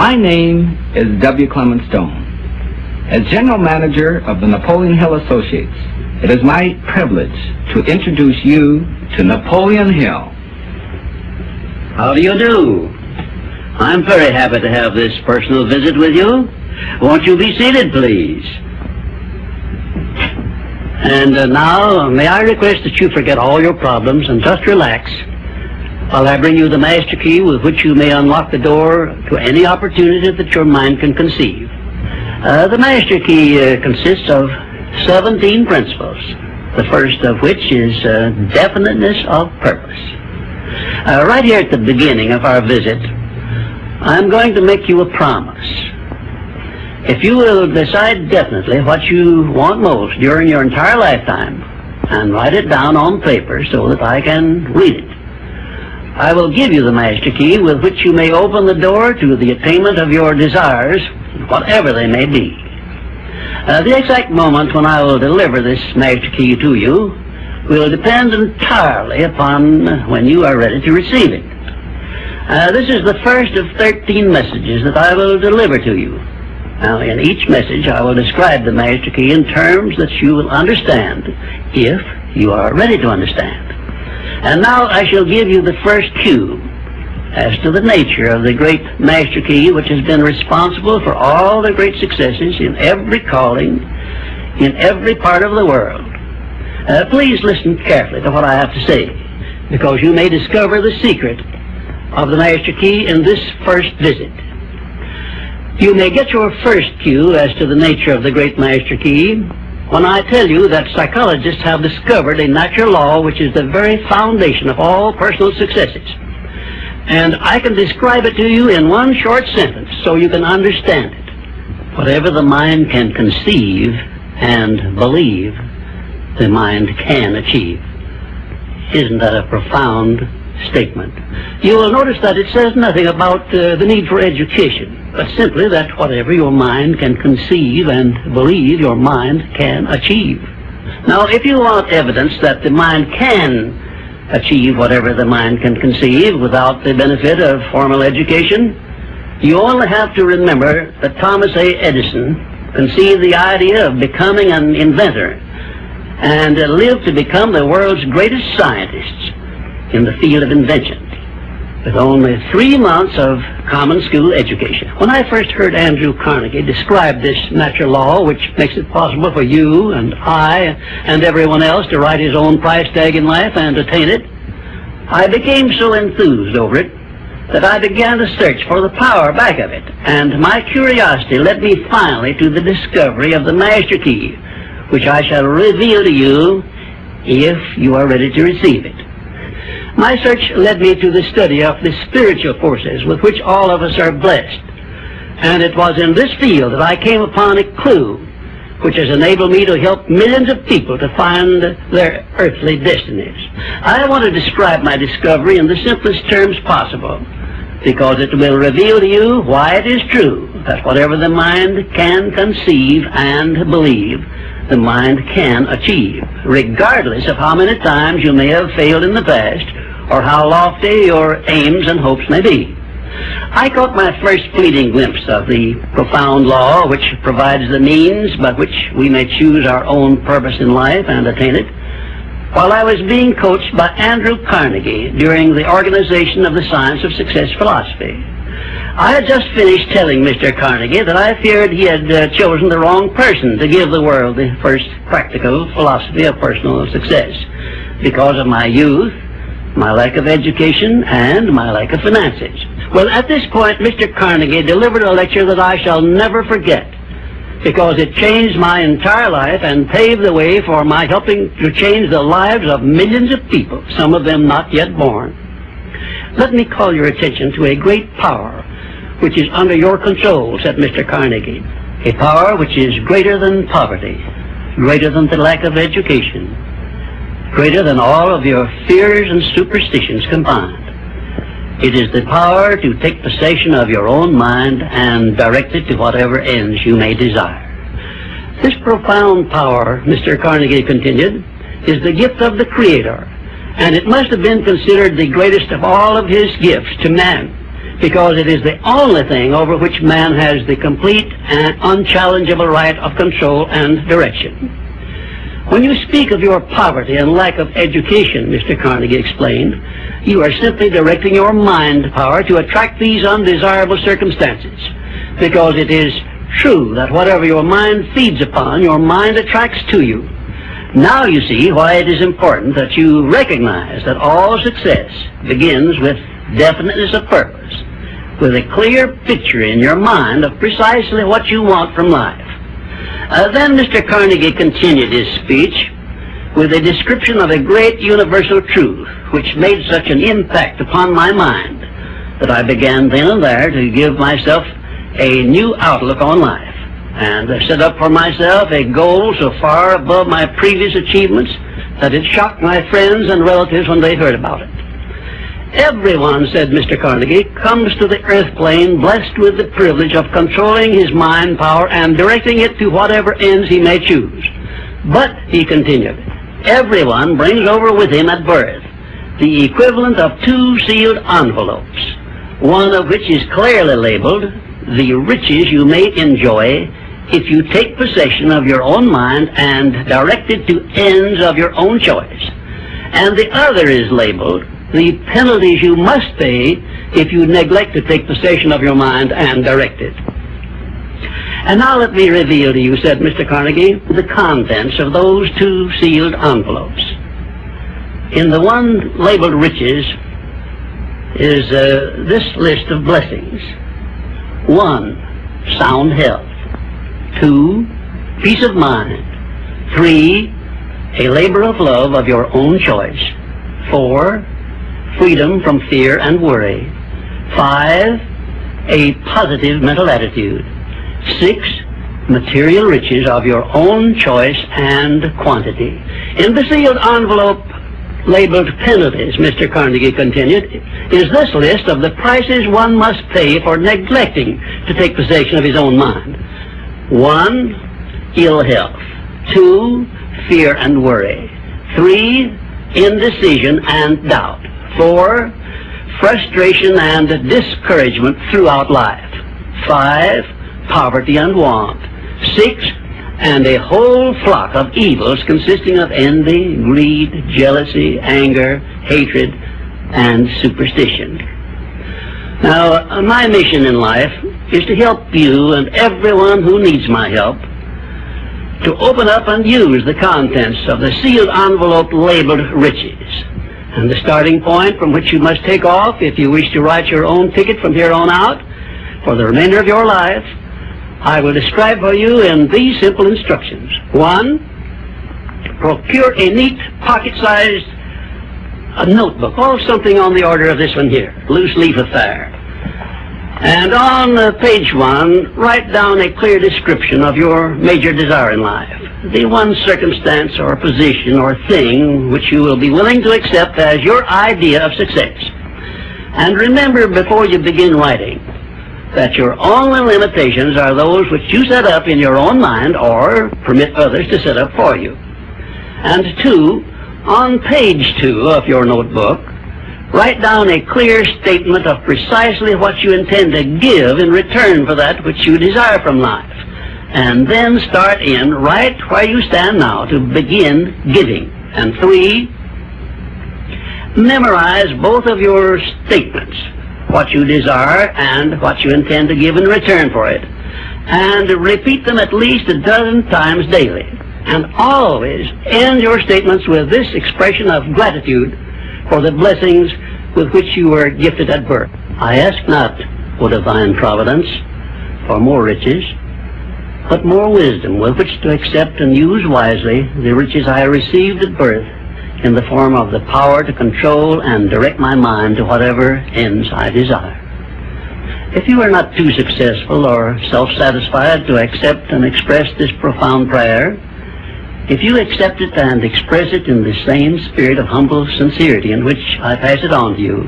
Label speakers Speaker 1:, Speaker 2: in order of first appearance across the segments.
Speaker 1: My name is W. Clement Stone. As General Manager of the Napoleon Hill Associates, it is my privilege to introduce you to Napoleon Hill.
Speaker 2: How do you do? I'm very happy to have this personal visit with you. Won't you be seated, please? And now, may I request that you forget all your problems and just relax while I bring you the master key with which you may unlock the door to any opportunity that your mind can conceive. The master key consists of 17 principles, the first of which is definiteness of purpose. Right here at the beginning of our visit, I'm going to make you a promise. If you will decide definitely what you want most during your entire lifetime and write it down on paper so that I can read it, I will give you the master key with which you may open the door to the attainment of your desires, whatever they may be. The exact moment when I will deliver this master key to you will depend entirely upon when you are ready to receive it. This is the first of 13 messages that I will deliver to you. Now, in each message, I will describe the master key in terms that you will understand, if you are ready to understand. And now I shall give you the first cue as to the nature of the great master key which has been responsible for all the great successes in every calling, in every part of the world. Please listen carefully to what I have to say, because you may discover the secret of the master key in this first visit. You may get your first cue as to the nature of the great master key when I tell you that psychologists have discovered a natural law which is the very foundation of all personal successes. And I can describe it to you in one short sentence so you can understand it. Whatever the mind can conceive and believe, the mind can achieve. Isn't that a profound statement? You will notice that it says nothing about the need for education, but simply that whatever your mind can conceive and believe, your mind can achieve. Now, if you want evidence that the mind can achieve whatever the mind can conceive without the benefit of formal education, you only have to remember that Thomas A. Edison conceived the idea of becoming an inventor and lived to become the world's greatest scientist in the field of invention, with only 3 months of common school education. When I first heard Andrew Carnegie describe this natural law, which makes it possible for you and I and everyone else to write his own price tag in life and attain it, I became so enthused over it that I began to search for the power back of it, and my curiosity led me finally to the discovery of the master key, which I shall reveal to you if you are ready to receive it. My search led me to the study of the spiritual forces with which all of us are blessed. And it was in this field that I came upon a clue which has enabled me to help millions of people to find their earthly destinies. I want to describe my discovery in the simplest terms possible, because it will reveal to you why it is true that whatever the mind can conceive and believe, the mind can achieve, regardless of how many times you may have failed in the past or how lofty your aims and hopes may be. I caught my first fleeting glimpse of the profound law which provides the means by which we may choose our own purpose in life and attain it, while I was being coached by Andrew Carnegie during the organization of the Science of Success philosophy. I had just finished telling Mr. Carnegie that I feared he had chosen the wrong person to give the world the first practical philosophy of personal success because of my youth, my lack of education, and my lack of finances. Well, at this point, Mr. Carnegie delivered a lecture that I shall never forget, because it changed my entire life and paved the way for my helping to change the lives of millions of people, some of them not yet born. Let me call your attention to a great power which is under your control, said Mr. Carnegie, a power which is greater than poverty, greater than the lack of education, greater than all of your fears and superstitions combined. It is the power to take possession of your own mind and direct it to whatever ends you may desire. This profound power, Mr. Carnegie continued, is the gift of the Creator, and it must have been considered the greatest of all of his gifts to man, because it is the only thing over which man has the complete and unchallengeable right of control and direction. When you speak of your poverty and lack of education, Mr. Carnegie explained, you are simply directing your mind power to attract these undesirable circumstances, because it is true that whatever your mind feeds upon, your mind attracts to you. Now you see why it is important that you recognize that all success begins with definiteness of purpose, with a clear picture in your mind of precisely what you want from life. Then Mr. Carnegie continued his speech with a description of a great universal truth which made such an impact upon my mind that I began then and there to give myself a new outlook on life, and set up for myself a goal so far above my previous achievements that it shocked my friends and relatives when they heard about it. Everyone, said Mr. Carnegie, comes to the earth plane blessed with the privilege of controlling his mind power and directing it to whatever ends he may choose. But, he continued, everyone brings over with him at birth the equivalent of 2 sealed envelopes, one of which is clearly labeled, the riches you may enjoy if you take possession of your own mind and direct it to ends of your own choice. And the other is labeled, the penalties you must pay if you neglect to take possession of your mind and direct it. And now let me reveal to you, said Mr. Carnegie, the contents of those 2 sealed envelopes. In the one labeled riches is this list of blessings. 1, sound health. 2, peace of mind. 3, a labor of love of your own choice. 4, freedom from fear and worry. 5, a positive mental attitude. 6, material riches of your own choice and quantity. In the sealed envelope labeled penalties, Mr. Carnegie continued, is this list of the prices one must pay for neglecting to take possession of his own mind. 1, ill health. 2, fear and worry. 3, indecision and doubt. 4, frustration and discouragement throughout life. 5, poverty and want. 6, and a whole flock of evils consisting of envy, greed, jealousy, anger, hatred, and superstition. Now, my mission in life is to help you and everyone who needs my help to open up and use the contents of the sealed envelope labeled riches. And the starting point from which you must take off if you wish to write your own ticket from here on out for the remainder of your life, I will describe for you in these simple instructions. 1, procure a neat pocket-sized notebook, or something on the order of this one here, loose leaf affair. And on page 1, write down a clear description of your major desire in life, the one circumstance or position or thing which you will be willing to accept as your idea of success. And remember before you begin writing that your only limitations are those which you set up in your own mind or permit others to set up for you. And 2, on page 2 of your notebook, write down a clear statement of precisely what you intend to give in return for that which you desire from life. And then start in right where you stand now to begin giving. And 3, memorize both of your statements, what you desire and what you intend to give in return for it, and repeat them at least a dozen times daily. And always end your statements with this expression of gratitude for the blessings with which you were gifted at birth. I ask not, O divine providence, for more riches, but more wisdom with which to accept and use wisely the riches I received at birth in the form of the power to control and direct my mind to whatever ends I desire. If you are not too successful or self-satisfied to accept and express this profound prayer, if you accept it and express it in the same spirit of humble sincerity in which I pass it on to you,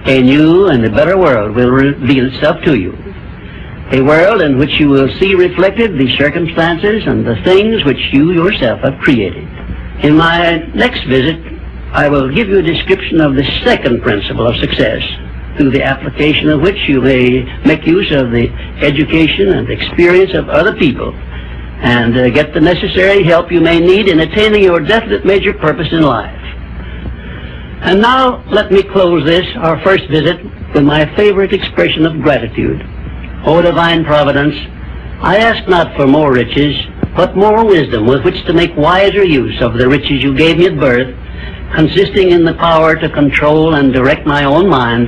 Speaker 2: a new and a better world will reveal itself to you. A world in which you will see reflected the circumstances and the things which you yourself have created. In my next visit, I will give you a description of the second principle of success, through the application of which you may make use of the education and experience of other people and get the necessary help you may need in attaining your definite major purpose in life. And now let me close this, our first visit, with my favorite expression of gratitude. O divine providence, I ask not for more riches, but more wisdom with which to make wiser use of the riches you gave me at birth, consisting in the power to control and direct my own mind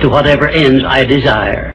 Speaker 2: to whatever ends I desire.